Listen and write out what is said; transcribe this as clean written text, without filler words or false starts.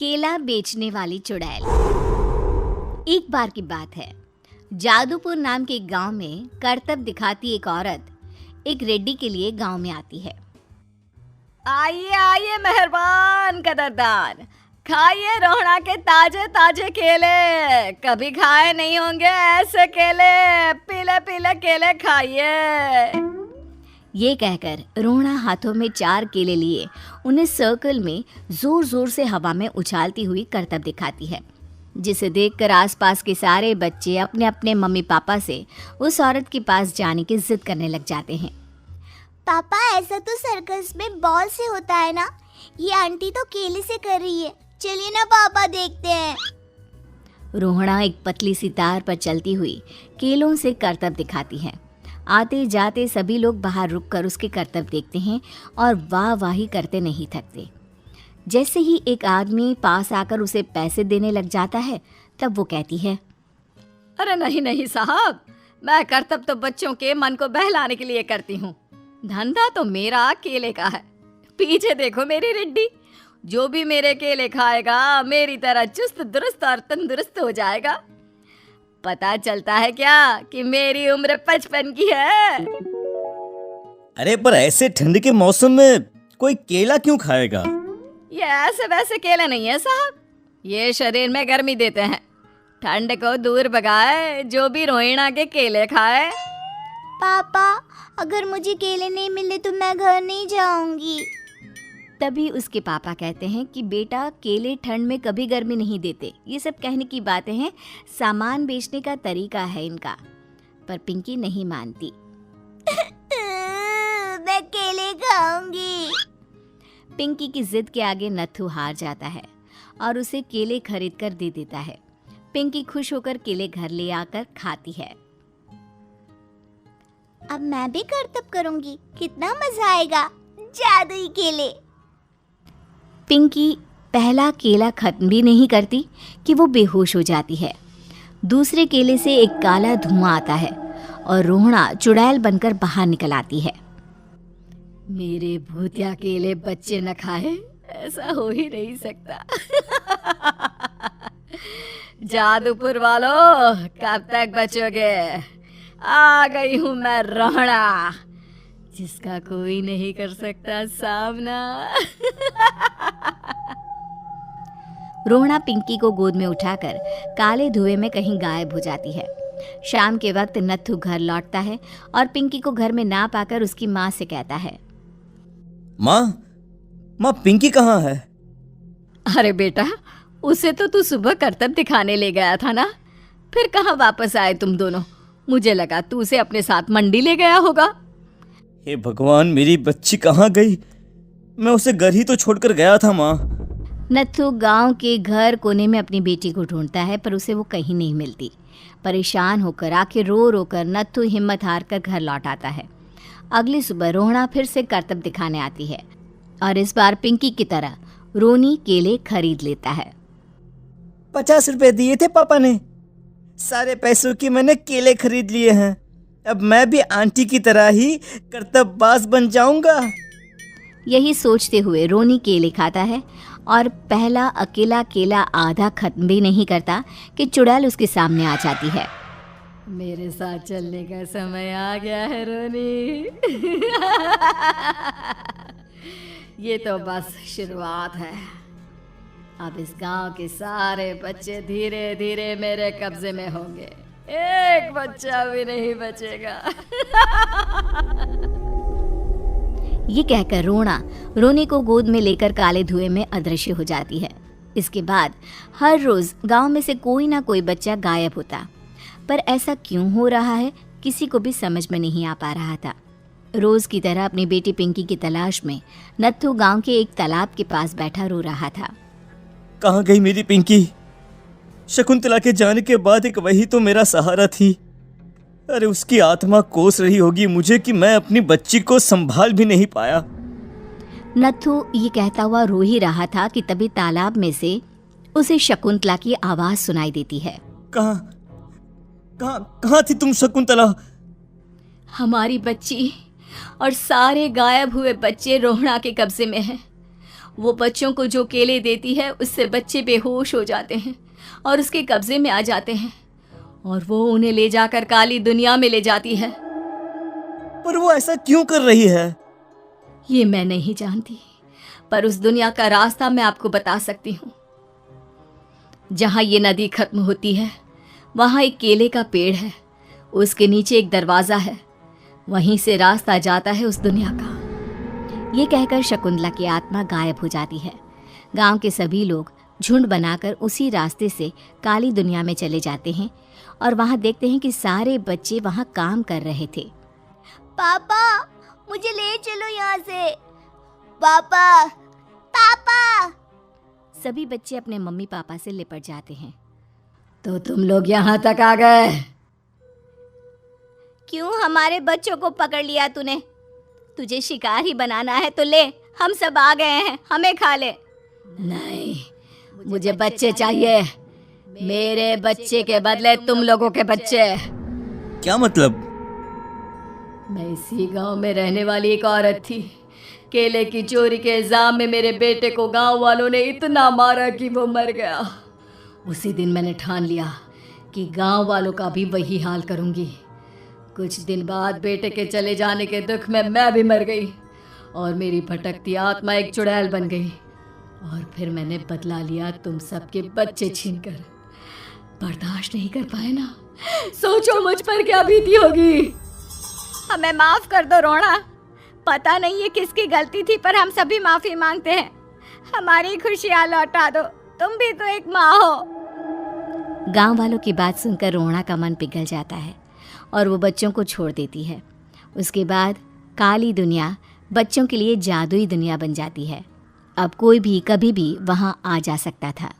केला बेचने वाली चुड़ैल। एक बार की बात है, जादूपुर नाम के एक गांव में करतब दिखाती एक औरत एक रेड्डी के लिए गांव में आती है। आइए आइए मेहरबान कदरदान, खाइए रोहड़ा के ताजे ताजे केले, कभी खाए नहीं होंगे ऐसे केले, पीले पीले केले खाइए। ये कहकर रोहड़ा हाथों में 4 केले लिए उन्हें सर्कल में जोर जोर से हवा में उछालती हुई करतब दिखाती है, जिसे देखकर आसपास के सारे बच्चे अपने अपने मम्मी पापा से उस औरत के पास जाने की जिद करने लग जाते हैं। पापा, ऐसा तो सर्कस में बॉल से होता है ना, ये आंटी तो केले से कर रही है, चलिए ना पापा देखते हैं। रोहड़ा एक पतली सी तार पर चलती हुई केलों से करतब दिखाती है। आते जाते सभी लोग बाहर रुककर उसके करतब देखते हैं और वाह वाही करते नहीं थकते। जैसे ही एक आदमी पास आकर उसे पैसे देने लग जाता है, तब वो कहती है, अरे नहीं नहीं साहब, मैं करतब तो बच्चों के मन को बहलाने के लिए करती हूँ, धंधा तो मेरा केले का है। पीछे देखो मेरी रिड्डी, जो भी मेरे केले खाएगा मेरी तरह चुस्त दुरुस्त और तंदुरुस्त हो जाएगा। पता चलता है क्या कि मेरी उम्र 55 की है। अरे पर ऐसे ठंड के मौसम में कोई केला क्यों खाएगा? ये ऐसे वैसे केले नहीं है साहब, ये शरीर में गर्मी देते हैं, ठंड को दूर भगाए जो भी रोहिणा के केले खाए। पापा, अगर मुझे केले नहीं मिले तो मैं घर नहीं जाऊंगी। तभी उसके पापा कहते हैं कि बेटा, केले ठंड में कभी गर्मी नहीं देते, ये सब कहने की बातें हैं, सामान बेचने का तरीका है इनका। पर पिंकी नहीं मानती। मैं केले खाऊंगी। पिंकी की जिद के आगे नत्थू हार जाता है और उसे केले खरीद कर दे देता है। पिंकी खुश होकर केले घर ले आकर खाती है। अब मैं भी करतब करूंगी, कितना मजा आएगा, जादुई केले। पिंकी पहला केला खत्म भी नहीं करती कि वो बेहोश हो जाती है। दूसरे केले से एक काला धुआं आता है और रोहड़ा चुड़ैल बनकर बाहर निकल आती है। मेरे भूतिया केले बच्चे न खाए, ऐसा हो ही नहीं सकता। जादूपुर वालों, कब तक बचोगे? आ गई हूं मैं रोहड़ा, जिसका कोई नहीं कर सकता सामना। रोहड़ा पिंकी को गोद में उठाकर काले धुएं में कहीं गायब हो जाती है। शाम के वक्त नत्थू घर लौटता है और पिंकी को घर में ना पाकर उसकी माँ से कहता है, माँ पिंकी कहाँ है? अरे बेटा, उसे तो तू सुबह करतब दिखाने ले गया था ना, फिर कहाँ वापस आए तुम दोनों? मुझे लगा तू उसे अपने साथ मंडी ले गया होगा। हे भगवान, मेरी बच्ची कहाँ गई? मैं उसे घर ही तो छोड़कर गया था माँ। नत्थू गांव के घर कोने में अपनी बेटी को ढूंढता है, पर उसे वो कहीं नहीं मिलती। परेशान होकर, आखिर रो रो कर नत्थू हिम्मत हार कर घर लौट आता है। अगली सुबह रोहड़ा फिर से करतब दिखाने आती है और इस बार पिंकी की तरह रोनी केले खरीद लेता है। 50 रुपए दिए थे पापा ने, सारे पैसों की मैंने केले खरीद लिए हैं। अब मैं भी आंटी की तरह ही करतबबाज बन जाऊंगा। यही सोचते हुए रोनी केले खाता है और पहला अकेला केला आधा खत्म भी नहीं करता कि चुड़ैल उसके सामने आ जाती है। मेरे साथ चलने का समय आ गया है रोनी। ये तो बस शुरुआत है, अब इस गांव के सारे बच्चे धीरे धीरे मेरे कब्जे में होंगे, एक बच्चा भी नहीं बचेगा। ये कहकर रोनी को गोद में लेकर काले धुएं में अदृश्य हो जाती है। इसके बाद हर रोज गांव में से कोई ना कोई बच्चा गायब होता, पर ऐसा क्यों हो रहा है किसी को भी समझ में नहीं आ पा रहा था। रोज की तरह अपनी बेटी पिंकी की तलाश में नत्थू गांव के एक तालाब के पास बैठा रो रहा था। कहाँ गई मेरी पिंकी? शकुंतला के जाने के बाद एक वही तो मेरा सहारा थी। अरे उसकी आत्मा कोस रही होगी मुझे कि मैं अपनी बच्ची को संभाल भी नहीं पाया। नत्थू ये कहता हुआ रो ही रहा था कि तभी तालाब में से उसे शकुंतला की आवाज सुनाई देती है। कहाँ थी तुम शकुंतला? हमारी बच्ची और सारे गायब हुए बच्चे रोहड़ा के कब्जे में हैं। वो बच्चों को जो केले देती है उससे बच्चे बेहोश हो जाते हैं और उसके कब्जे में आ जाते हैं और वो उन्हें ले जाकर काली दुनिया में ले जाती है। पर वो ऐसा क्यों कर रही है? ये मैं नहीं जानती, पर उस दुनिया का रास्ता मैं आपको बता सकती हूँ। जहाँ ये नदी खत्म होती है वहाँ एक केले का पेड़ है, उसके नीचे एक दरवाज़ा है, वहीं से रास्ता जाता है उस दुनिया का। ये कहकर शकुंतला की आत्मा गायब हो जाती है। गांव के सभी लोग झुंड बनाकर उसी रास्ते से काली दुनिया में चले जाते हैं और वहाँ देखते हैं कि सारे बच्चे वहाँ काम कर रहे थे। पापा मुझे ले चलो यहाँ से। पापा पापा। सभी बच्चे अपने मम्मी पापा से लिपट जाते हैं। तो तुम लोग यहाँ तक आ गए? क्यों हमारे बच्चों को पकड़ लिया तूने? तुझे शिकार ही बनाना है तो ले, हम सब आ गए हैं, हमें खा ले। नहीं, मुझे बच्चे चाहिए। मेरे बच्चे के बदले तुम लोगों के बच्चे। क्या मतलब? मैं इसी गांव में रहने वाली एक औरत थी। केले की चोरी के इल्जाम में मेरे बेटे को गांव वालों ने इतना मारा कि वो मर गया। उसी दिन मैंने ठान लिया कि गांव वालों का भी वही हाल करूंगी। कुछ दिन बाद बेटे के चले जाने के दुख में मैं भी मर गई और मेरी भटकती आत्मा एक चुड़ैल बन गई। और फिर मैंने बदला लिया तुम सबके बच्चे छीनकर। बर्दाश्त नहीं कर पाए ना? सोचो मुझ पर क्या बीती होगी। हमें माफ कर दो रोना। पता नहीं ये किसकी गलती थी, पर हम सभी माफी मांगते हैं। हमारी खुशियाँ लौटा दो, तुम भी तो एक माँ हो। गांव वालों की बात सुनकर रोहना का मन पिघल जाता है और वो बच्चों को छोड़ देती है। उसके बाद काली दुनिया बच्चों के लिए जादुई दुनिया बन जाती है। अब कोई भी कभी भी वहाँ आ जा सकता था।